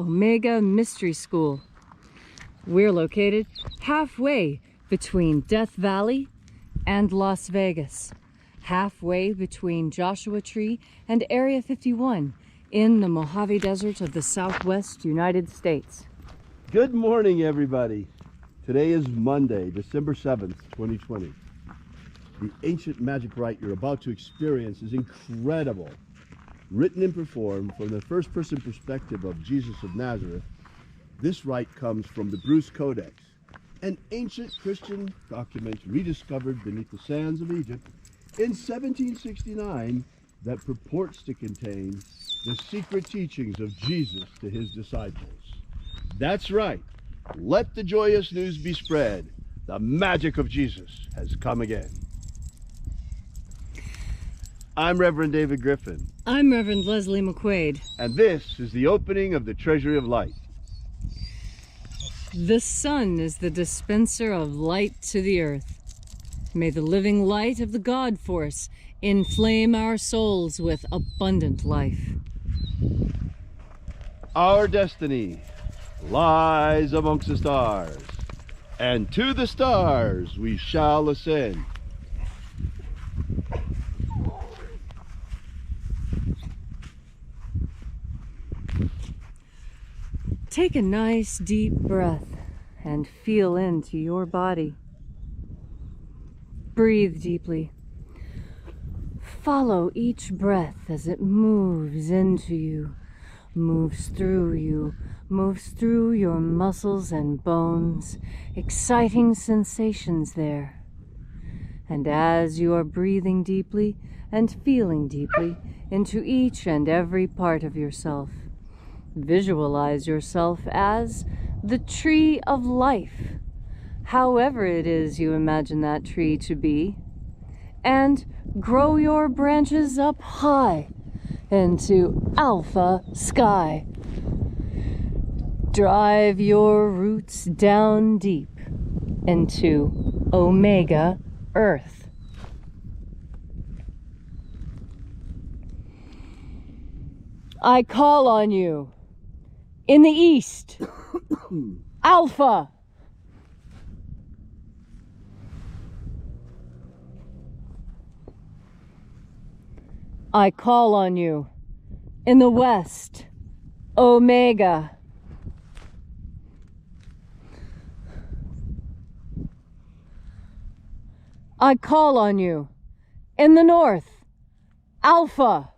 Omega Mystery School. We're located halfway between Death Valley and Las Vegas, halfway between Joshua Tree and Area 51 in the Mojave Desert of the Southwest United States. Good morning, everybody. Today is Monday, December 7th, 2020. The ancient magic rite you're about to experience is incredible. Written and performed from the first-person perspective of Jesus of Nazareth, this rite comes from the Bruce Codex, an ancient Christian document rediscovered beneath the sands of Egypt in 1769 that purports to contain the secret teachings of Jesus to his disciples. That's right. Let the joyous news be spread. The magic of Jesus has come again. I'm Reverend David Griffin. I'm Reverend Leslie McQuaid. And this is the opening of the Treasury of Light. The sun is the dispenser of light to the earth. May the living light of the God Force inflame our souls with abundant life. Our destiny lies amongst the stars, and to the stars we shall ascend. Take a nice deep breath and feel into your body. Breathe deeply. Follow each breath as it moves into you, moves through you, moves through your muscles and bones, exciting sensations there. And as you are breathing deeply and feeling deeply into each and every part of yourself, visualize yourself as the tree of life, however it is you imagine that tree to be, and grow your branches up high into alpha sky. Drive your roots down deep into omega earth. I call on you in the east, alpha. I call on you in the west, omega. I call on you in the north, alpha.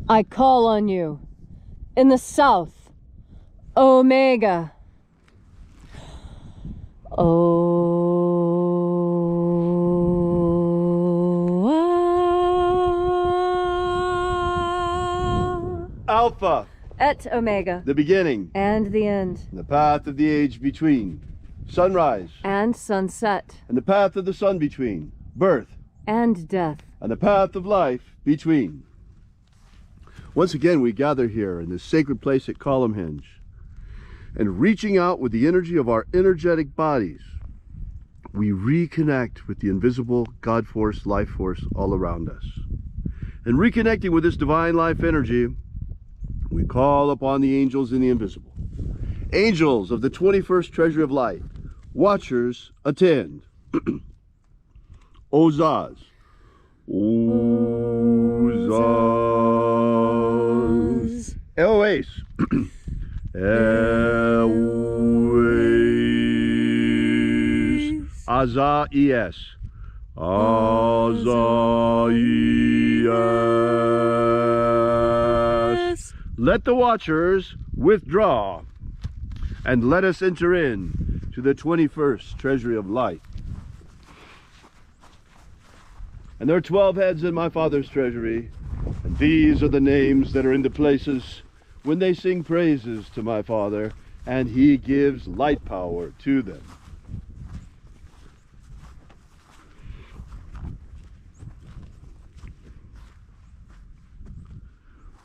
I call on you in the south, omega. Alpha. Et omega. The beginning. And the end. The path of the age between. Sunrise. And sunset. And the path of the sun between. Birth. And death. And the path of life between. Once again, we gather here in this sacred place at Column Hinge, and reaching out with the energy of our energetic bodies, we reconnect with the invisible God Force, life force all around us. And reconnecting with this divine life energy, we call upon the angels in the invisible. Angels of the 21st Treasury of Light, watchers attend. Ozaz. Ozaz. Eloes. Eloes. Azaies. Azaies. Let the watchers withdraw, and let us enter in to the 21st Treasury of Light. And there are 12 heads in my Father's treasury, and these are the names that are in the places when they sing praises to my Father, and he gives light power to them.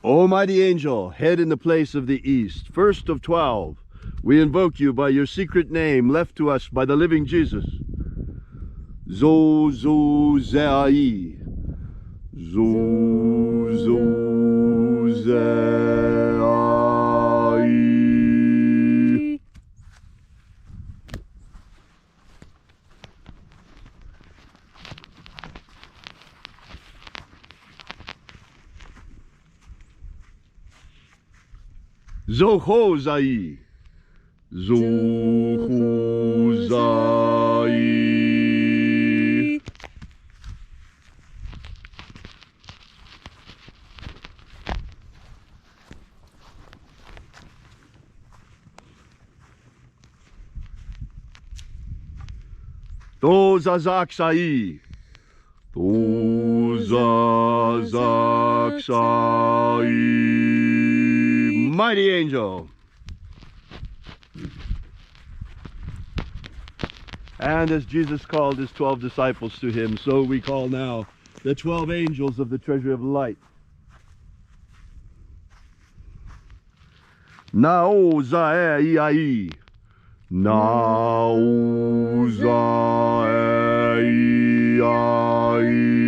O mighty angel, head in the place of the east, first of 12, we invoke you by your secret name left to us by the living Jesus. Zozozai, Zu, zu, ze, ai. Zo, ho, zai. Zo, ho, zai. Do, za, zak, sai. Do, za, zak, sai. Mighty angel. And as Jesus called his 12 disciples to him, so we call now the 12 angels of the treasury of light. Nao za e ai. Nao za e ai.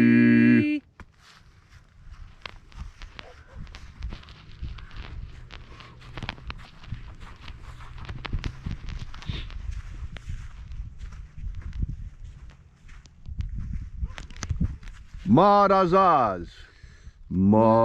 Marazaz. Marazaz.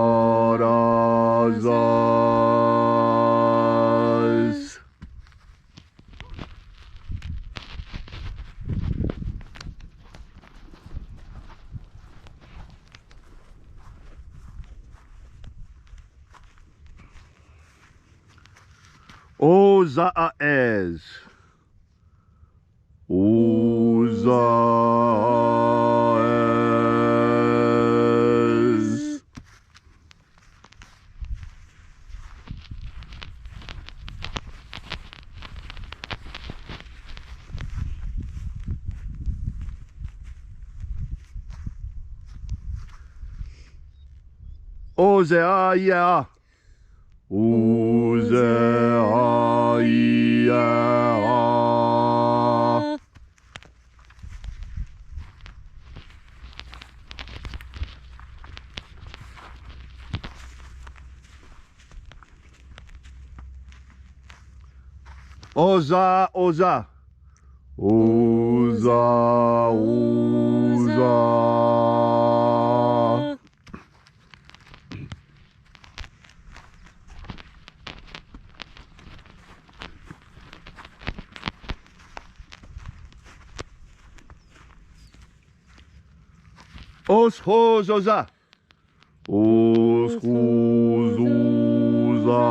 Ozaez. Ozaez. Ozeaya. Ozeaya. Oza, oza. Oza, oza. Os, hos, oza. Os, hos, oza.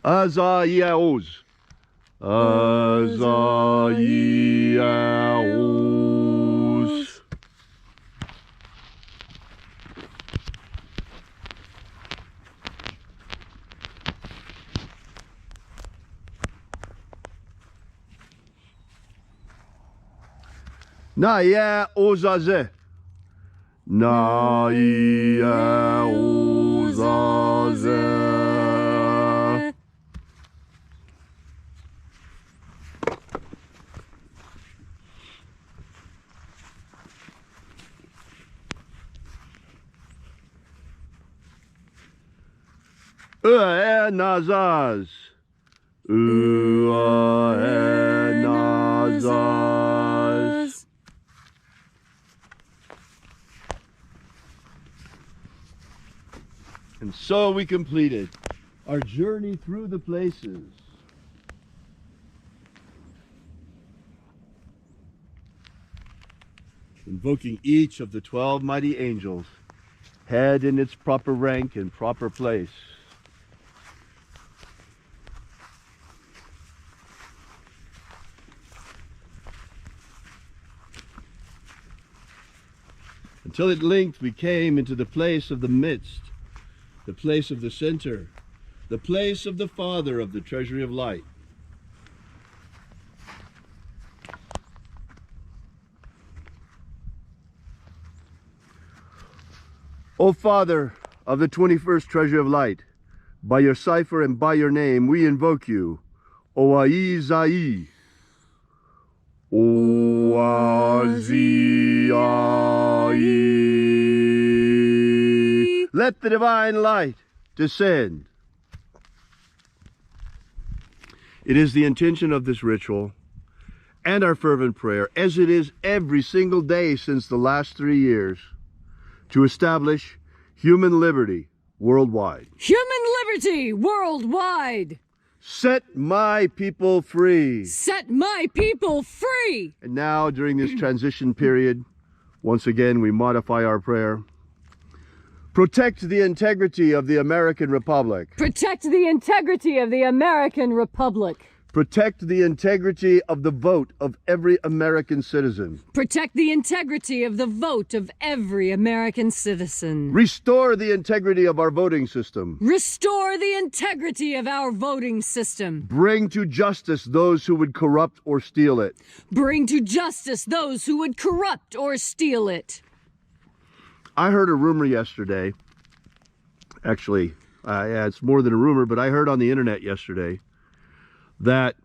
Azayaos. Azayaos. Na ya ozaze. Na ya ozaze. Nazaz. Nazaz. And so we completed our journey through the places. Invoking each of the 12 mighty angels, head in its proper rank and proper place. Until at length we came into the place of the midst, the place of the center, the place of the Father of the treasury of light. O Father of the 21st treasure of light, by your cipher and by your name, we invoke you. Oaizai. Oaziai. Let the divine light descend. It is the intention of this ritual and our fervent prayer, as it is every single day since the last 3 years, to establish human liberty worldwide. Human liberty worldwide! Set my people free. Set my people free! And now, during this transition period, once again we modify our prayer. Protect the integrity of the American Republic. Protect the integrity of the American Republic. Protect the integrity of the vote of every American citizen. Protect the integrity of the vote of every American citizen. Restore the integrity of our voting system. Restore the integrity of our voting system. Bring to justice those who would corrupt or steal it. Bring to justice those who would corrupt or steal it. I heard a rumor yesterday. Actually, yeah, it's more than a rumor, but I heard on the internet yesterday that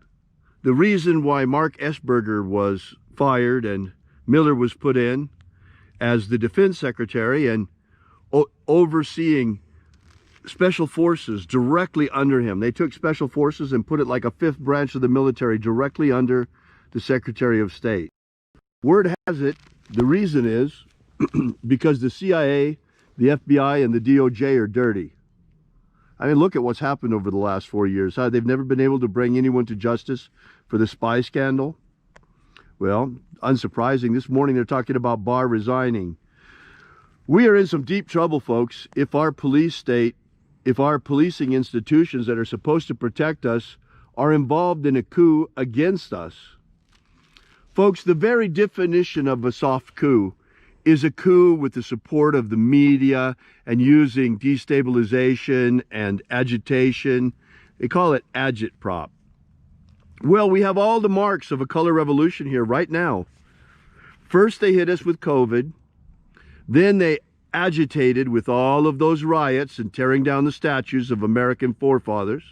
the reason why Mark Esberger was fired and Miller was put in as the defense secretary and overseeing special forces directly under him. They took special forces and put it like a fifth branch of the military directly under the Secretary of State. Word has it, the reason is because the CIA, the FBI, and the DOJ are dirty. I mean, look at what's happened over the last 4 years. How they've never been able to bring anyone to justice for the spy scandal. Well, unsurprising, this morning they're talking about Barr resigning. We are in some deep trouble, folks, if our police state, if our policing institutions that are supposed to protect us are involved in a coup against us. Folks, the very definition of a soft coup is a coup with the support of the media and using destabilization and agitation. They call it agitprop. Well, we have all the marks of a color revolution here right now. First, they hit us with COVID. Then they agitated with all of those riots and tearing down the statues of American forefathers.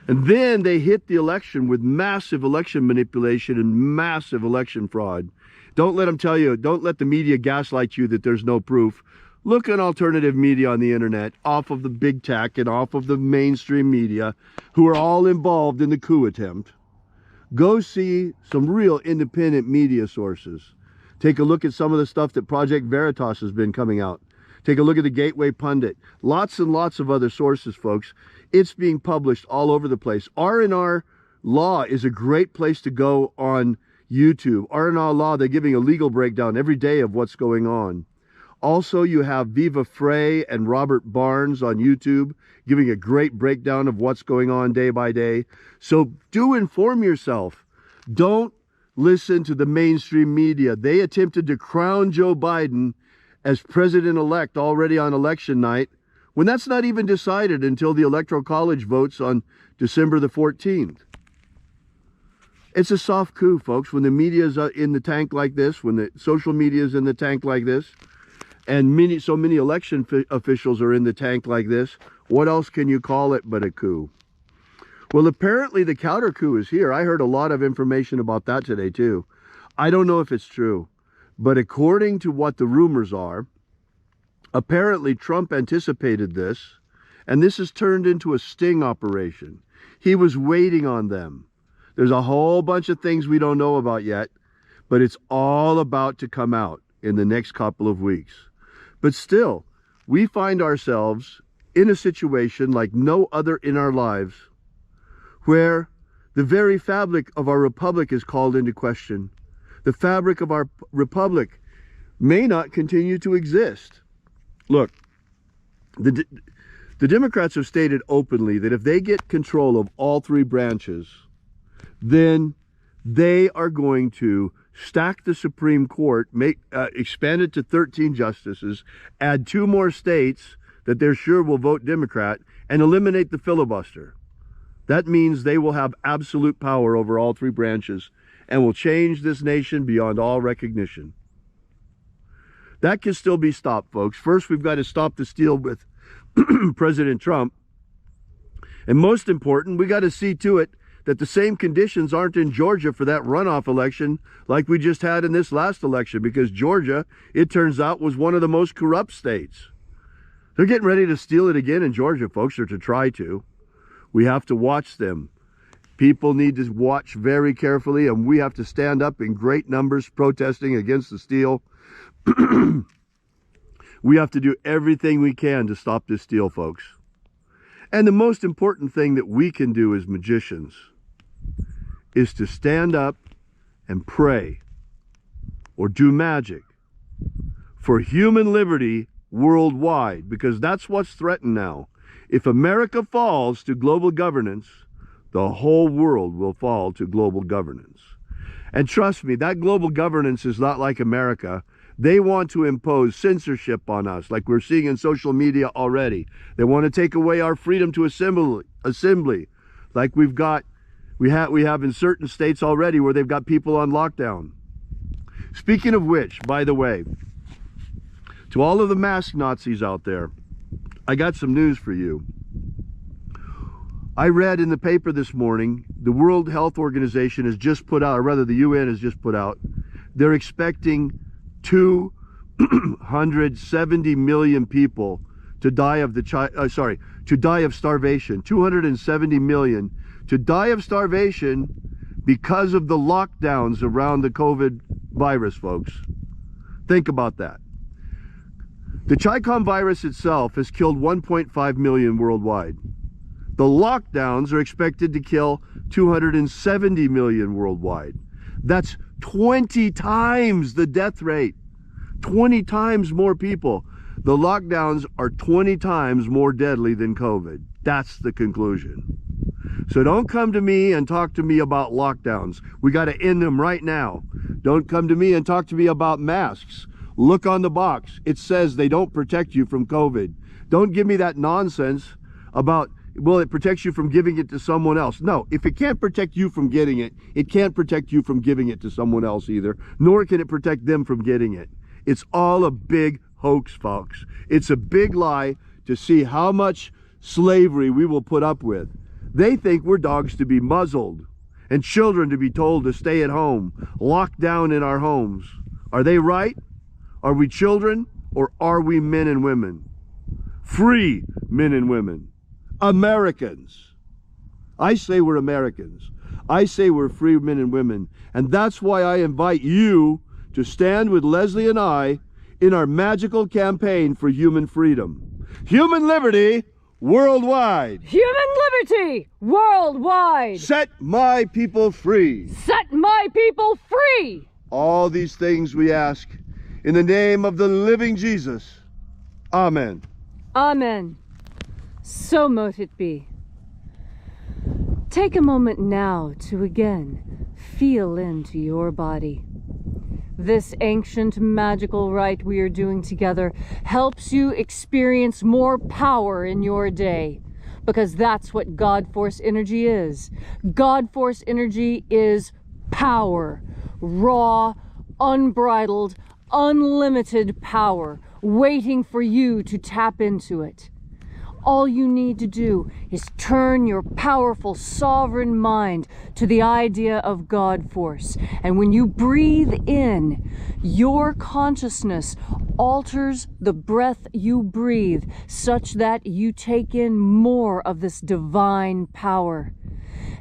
And then they hit the election with massive election manipulation and massive election fraud. Don't let them tell you, don't let the media gaslight you that there's no proof. Look at alternative media on the internet, off of the big tech and off of the mainstream media, who are all involved in the coup attempt. Go see some real independent media sources. Take a look at some of the stuff that Project Veritas has been coming out. Take a look at the Gateway Pundit. Lots and lots of other sources, folks. It's being published all over the place. R&R Law is a great place to go on YouTube. R&R Law, they're giving a legal breakdown every day of what's going on. Also, you have Viva Frey and Robert Barnes on YouTube giving a great breakdown of what's going on day by day. So do inform yourself. Don't listen to the mainstream media. They attempted to crown Joe Biden as president-elect already on election night, when that's not even decided until the Electoral College votes on December the 14th. It's a soft coup, folks, when the media is in the tank like this, when the social media is in the tank like this, and so many election officials are in the tank like this. What else can you call it but a coup? Well, apparently the counter coup is here. I heard a lot of information about that today, too. I don't know if it's true, but according to what the rumors are, apparently Trump anticipated this, and this has turned into a sting operation. He was waiting on them. There's a whole bunch of things we don't know about yet, but it's all about to come out in the next couple of weeks. But still, we find ourselves in a situation like no other in our lives, where the very fabric of our republic is called into question. The fabric of our republic may not continue to exist. Look, the Democrats have stated openly that if they get control of all three branches, then they are going to stack the Supreme Court, expand it to 13 justices, add 2 more states that they're sure will vote Democrat, and eliminate the filibuster. That means they will have absolute power over all 3 branches and will change this nation beyond all recognition. That can still be stopped, folks. First, we've got to stop this deal with President Trump. And most important, we got to see to it that the same conditions aren't in Georgia for that runoff election like we just had in this last election, because Georgia, it turns out, was one of the most corrupt states. They're getting ready to steal it again in Georgia, folks, or to try to. We have to watch them. People need to watch very carefully, and we have to stand up in great numbers protesting against the steal. We have to do everything we can to stop this steal, folks. And the most important thing that we can do as magicians is to stand up and pray or do magic for human liberty worldwide, because that's what's threatened now. If America falls to global governance, the whole world will fall to global governance. And trust me, that global governance is not like America. They want to impose censorship on us, like we're seeing in social media already. They want to take away our freedom to assembly, like we have in certain states already where they've got people on lockdown. Speaking of which, by the way, to all of the mask Nazis out there, I got some news for you. I read in the paper this morning, the World Health Organization has just put out, or rather the UN has just put out, they're expecting 270 million people to die of starvation. 270 million to die of starvation because of the lockdowns around the COVID virus, folks. Think about that. The Chicom virus itself has killed 1.5 million worldwide. The lockdowns are expected to kill 270 million worldwide. That's 20 times the death rate. 20 times more people. The lockdowns are 20 times more deadly than COVID. That's the conclusion. So don't come to me and talk to me about lockdowns. We got to end them right now. Don't come to me and talk to me about masks. Look on the box. It says they don't protect you from COVID. Don't give me that nonsense about, well, it protects you from giving it to someone else. No, if it can't protect you from getting it, it can't protect you from giving it to someone else either, nor can it protect them from getting it. It's all a big hoax, folks. It's a big lie to see how much slavery we will put up with. They think we're dogs to be muzzled and children to be told to stay at home, locked down in our homes. Are they right? Are we children, or are we men and women? Free men and women. Americans. I say we're Americans. I say we're free men and women. And that's why I invite you to stand with Leslie and I in our magical campaign for human freedom. Human liberty worldwide. Human liberty worldwide. Set my people free. Set my people free. All these things we ask in the name of the living Jesus. Amen. Amen. So mote it be. Take a moment now to again feel into your body. This ancient magical rite we are doing together helps you experience more power in your day, because that's what God Force energy is. God Force energy is power, raw, unbridled, unlimited power, waiting for you to tap into it. All you need to do is turn your powerful sovereign mind to the idea of God Force. And when you breathe in, your consciousness alters the breath you breathe such that you take in more of this divine power.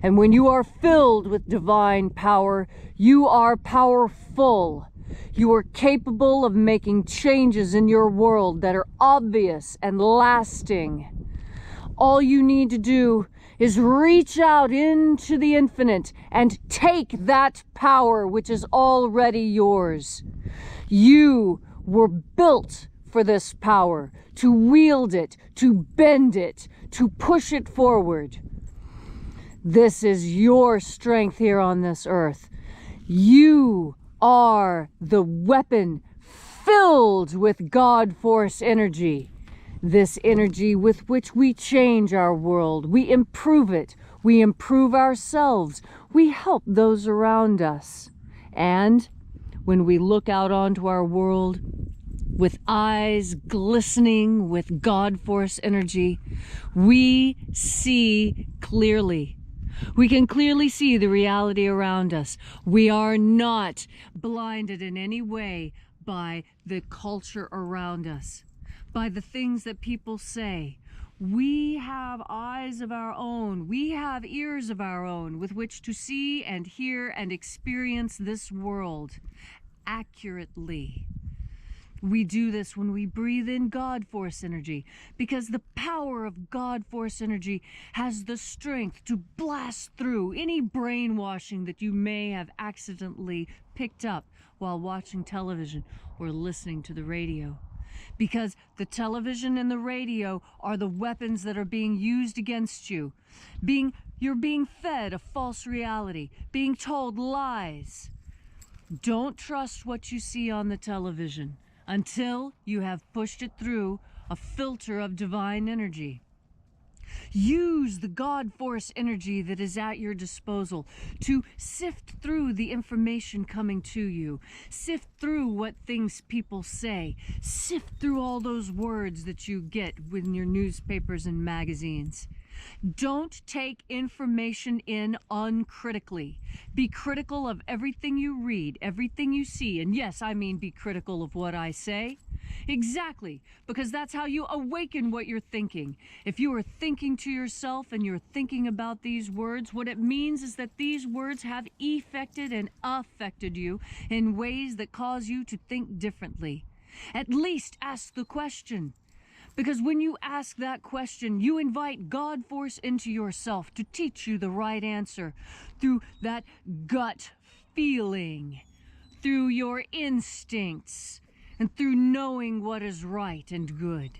And when you are filled with divine power, you are powerful. You are capable of making changes in your world that are obvious and lasting. All you need to do is reach out into the infinite and take that power which is already yours. You were built for this power, to wield it, to bend it, to push it forward. This is your strength here on this earth. You are the weapon filled with God Force energy. This energy with which we change our world, we improve it, we improve ourselves, we help those around us. And when we look out onto our world, with eyes glistening with God Force energy, we see clearly. We can clearly see the reality around us. We are not blinded in any way by the culture around us, by the things that people say. We have eyes of our own. We have ears of our own with which to see and hear and experience this world accurately. We do this when we breathe in God Force energy, because the power of God Force energy has the strength to blast through any brainwashing that you may have accidentally picked up while watching television or listening to the radio. Because the television and the radio are the weapons that are being used against you. You're being fed a false reality, being told lies. Don't trust what you see on the television until you have pushed it through a filter of divine energy. Use the God Force energy that is at your disposal to sift through the information coming to you. Sift through what things people say. Sift through all those words that you get in your newspapers and magazines. Don't take information in uncritically. Be critical of everything you read, everything you see. And yes, I mean be critical of what I say. Exactly, because that's how you awaken what you're thinking. If you are thinking to yourself and you're thinking about these words, what it means is that these words have affected and affected you in ways that cause you to think differently. At least ask the question. Because when you ask that question, you invite God Force into yourself to teach you the right answer through that gut feeling, through your instincts, and through knowing what is right and good.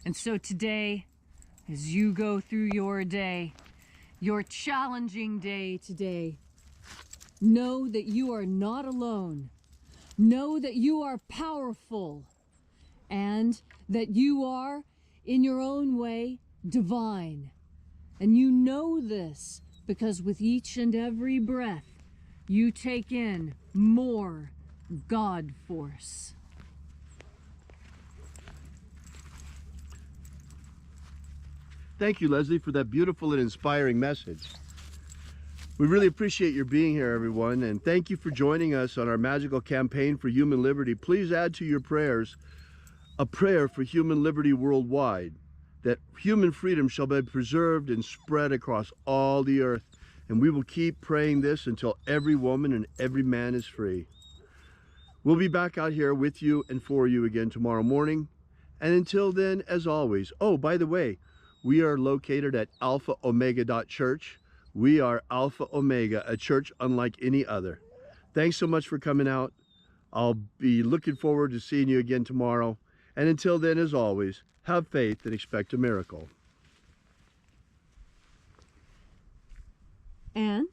And so today, as you go through your day, your challenging day today, know that you are not alone. Know that you are powerful. And that you are, in your own way, divine. And you know this because with each and every breath, you take in more God Force. Thank you, Leslie, for that beautiful and inspiring message. We really appreciate your being here, everyone, and thank you for joining us on our magical campaign for human liberty. Please add to your prayers a prayer for human liberty worldwide, that human freedom shall be preserved and spread across all the earth. And we will keep praying this until every woman and every man is free. We'll be back out here with you and for you again tomorrow morning. And until then, as always, oh, by the way, we are located at alphaomega.church. We are Alpha Omega, a church unlike any other. Thanks so much for coming out. I'll be looking forward to seeing you again tomorrow. And until then, as always, have faith and expect a miracle. And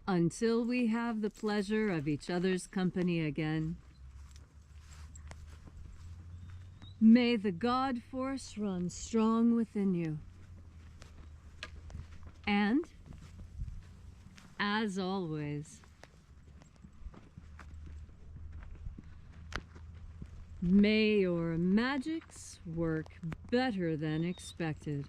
until we have the pleasure of each other's company again, may the God Force run strong within you. And, as always, may your magics work better than expected.